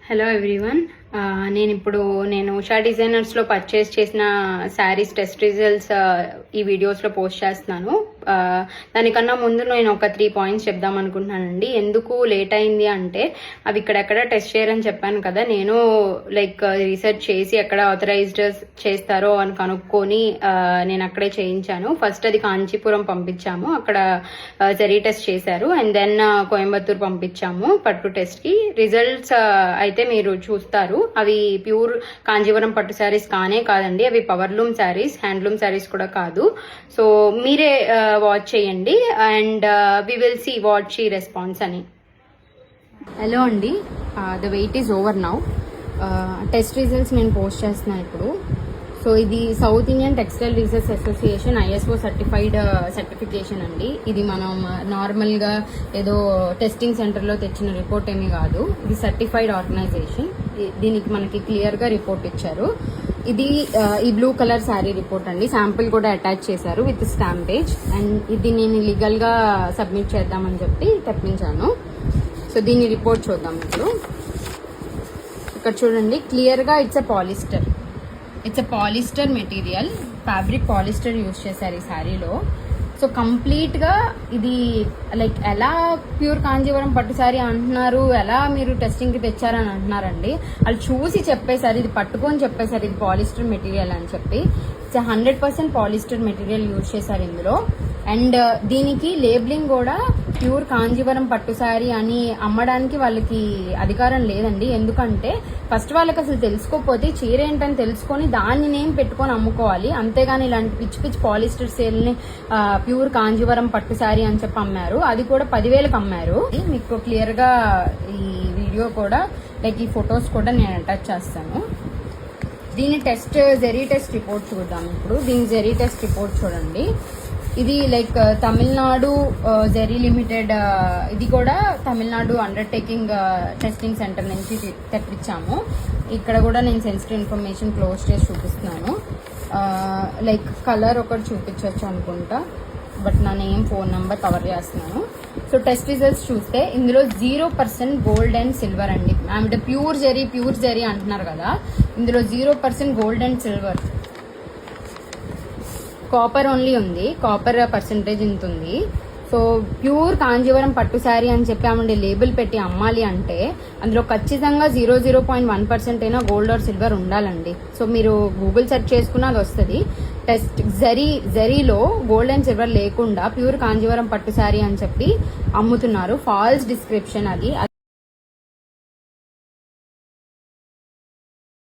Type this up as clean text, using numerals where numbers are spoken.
Hello everyone, నేను Usha డిజైనర్స్లో purchase చేసిన saris test results ఈ వీడియోస్లో పోస్ట్ చేస్తున్నాను. దానికన్నా ముందు నేను ఒక 3 పాయింట్స్ చెప్దాం అనుకుంటున్నానండి. ఎందుకు లేట్ అయింది అంటే అవి ఇక్కడెక్కడ టెస్ట్ చేయరని చెప్పాను కదా. నేను రీసెర్చ్ చేసి ఎక్కడ ఆథరైజ్డ్ చేస్తారో అని కనుక్కొని నేను అక్కడే చేయించాను. ఫస్ట్ అది కాంచీపురం పంపించాము, అక్కడ జరీ టెస్ట్ చేశారు. అండ్ దెన్ కోయంబత్తూర్ పంపించాము పట్టు టెస్ట్కి. రిజల్ట్స్ అయితే మీరు చూస్తారు. అవి ప్యూర్ కాంజీవరం పట్టు శారీస్ కానే కాదండి, అవి పవర్లూమ్ శారీస్, హ్యాండ్లూమ్ శారీస్ కూడా కాదు. సో మీరే వాచ్ చేయండి and we will see what she response అని. హలో అండి, the wait is over now. Test results నేను పోస్ట్ చేస్తున్నాను ఇప్పుడు. సో ఇది South Indian textile research association ISO certified certification అండి. ఇది మనం నార్మల్గా ఏదో టెస్టింగ్ సెంటర్లో తెచ్చిన రిపోర్ట్ ఏమీ కాదు, ఇది సర్టిఫైడ్ ఆర్గనైజేషన్. దీనికి మనకి క్లియర్గా రిపోర్ట్ ఇచ్చారు. ఇది ఈ బ్లూ కలర్ శారీ రిపోర్ట్ అండి, శాంపుల్ కూడా అటాచ్ చేశారు విత్ స్టాంపేజ్. అండ్ ఇది నేను లీగల్గా సబ్మిట్ చేద్దామని చెప్పి తెప్పించాను. సో దీని రిపోర్ట్ చూద్దాం ఇప్పుడు. ఇక్కడ చూడండి, క్లియర్గా it's a polyester material, fabric polyester use చేశారు ఈ శారీలో. సో కంప్లీట్గా ఇది ఎలా ప్యూర్ కాంజీవరం పట్టు శారీ అంటున్నారు, ఎలా మీరు టెస్టింగ్కి తెచ్చారని అంటున్నారండి. వాళ్ళు చూసి చెప్పేశారు, ఇది పట్టుకొని చెప్పేశారు ఇది పాలిస్టర్ మెటీరియల్ అని చెప్పి. 100% పాలిస్టర్ మెటీరియల్ యూజ్ చేశారు ఇందులో. అండ్ దీనికి లేబులింగ్ కూడా ప్యూర్ కాంజీవరం పట్టు శారీ అని అమ్మడానికి వాళ్ళకి అధికారం లేదండి. ఎందుకంటే ఫస్ట్ వాళ్ళకి అసలు తెలుసుకోకపోతే చీర ఏంటని తెలుసుకొని దాన్ని నేమ్ పెట్టుకొని అమ్ముకోవాలి. అంతేగాని ఇలాంటి పిచ్చి పాలిస్టర్ సేల్ని ప్యూర్ కాంజీవరం పట్టు శారీ అని చెప్పి అమ్మారు. అది కూడా 10,000కి అమ్మారు. మీకు క్లియర్గా ఈ వీడియో కూడా ఈ ఫొటోస్ కూడా నేను అటాచ్ చేస్తాను. దీని జెరీ టెస్ట్ రిపోర్ట్ చూద్దాం ఇప్పుడు. దీని జెరీ టెస్ట్ రిపోర్ట్ చూడండి. ఇది తమిళనాడు జెరీ లిమిటెడ్, ఇది కూడా తమిళనాడు అండర్టేకింగ్ టెస్టింగ్ సెంటర్ నుంచి తెప్పించాము. ఇక్కడ కూడా నేను సెన్సిటివ్ ఇన్ఫర్మేషన్ క్లోజ్ చేసి చూపిస్తున్నాను. కలర్ ఒకటి చూపించవచ్చు అనుకుంటా, బట్ నా నేమ్ ఫోన్ నెంబర్ కవర్ చేస్తున్నాను. సో టెస్ట్ రిజల్ట్స్ చూస్తే ఇందులో 0% గోల్డ్ అండ్ సిల్వర్ అండి. అంటే ప్యూర్ జెరీ అంటున్నారు కదా, ఇందులో 0% gold and silver, copper only ఉంది. కాపర్ పర్సెంటేజ్ ఇంత ఉంది. సో ప్యూర్ కాంజీవరం పట్టు శారీ అని చెప్పి ఆమె లేబుల్ పెట్టి అమ్మాలి అంటే అందులో ఖచ్చితంగా 0.1% అయినా గోల్డ్ ఆర్ సిల్వర్ ఉండాలండి. సో మీరు గూగుల్ సెర్చ్ చేసుకున్న అది వస్తుంది. టెస్ట్ జరీలో గోల్డ్ అండ్ సిల్వర్ లేకుండా ప్యూర్ కాంజీవరం పట్టు శారీ అని చెప్పి అమ్ముతున్నారు. ఫాల్స్ డిస్క్రిప్షన్ అది.